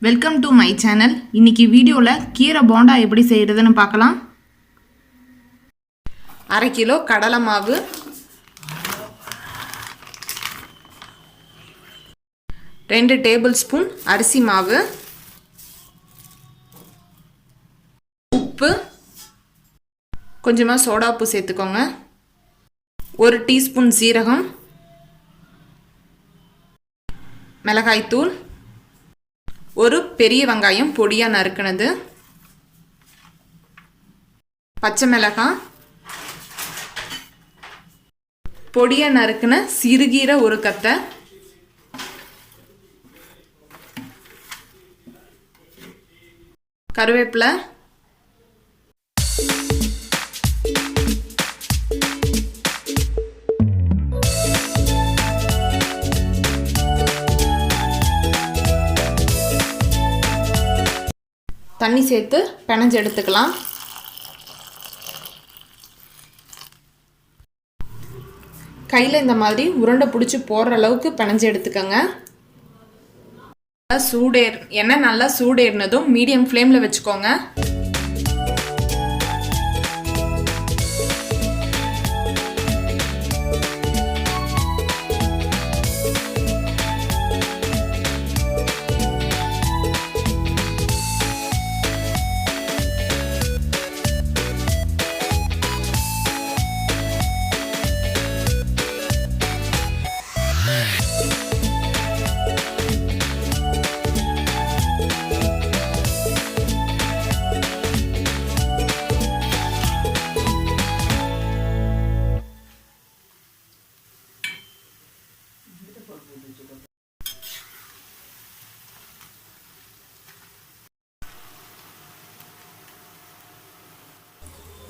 Welcome to my channel. இன்னைக்கு வீடியோவில் கீரை போண்டா எப்படி செய்கிறதுன்னு பார்க்கலாம். 1/2 கிலோ கடலை மாவு, 2 டேபிள் ஸ்பூன் அரிசி மாவு, உப்பு, கொஞ்சமாக சோடா உப்பு சேர்த்துக்கோங்க, 1 டீஸ்பூன் சீரகம், மிளகாய்த்தூள், ஒரு பெரிய வெங்காயம் பொடியாக நறுக்கினது, பச்சை மிளகாய், பொடியாக நறுக்கின சிறுகீரை ஒரு கத்தை, கருவேப்பிலை, தண்ணி சேர்த்து பிணைஞ்சு எடுத்துக்கலாம். கையில் இந்த மாதிரி உருண்டை பிடிச்சி போடுற அளவுக்கு பிணைஞ்சு எடுத்துக்கோங்க. எண்ணெய் நல்லா சூடேறினதும் மீடியம் ஃப்ளேமில் வச்சுக்கோங்க.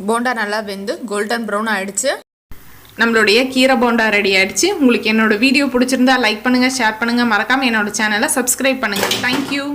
போண்டா நல்லா வெந்து கோல்டன் ப்ரௌன் ஆகிடுச்சு. நம்மளுடைய கீரை போண்டா ரெடி ஆகிடுச்சு. உங்களுக்கு என்னோடய வீடியோ பிடிச்சிருந்தா லைக் பண்ணுங்கள், ஷேர் பண்ணுங்கள், மறக்காமல் என்னோடய சேனலை சப்ஸ்கிரைப் பண்ணுங்கள். தேங்க்யூ.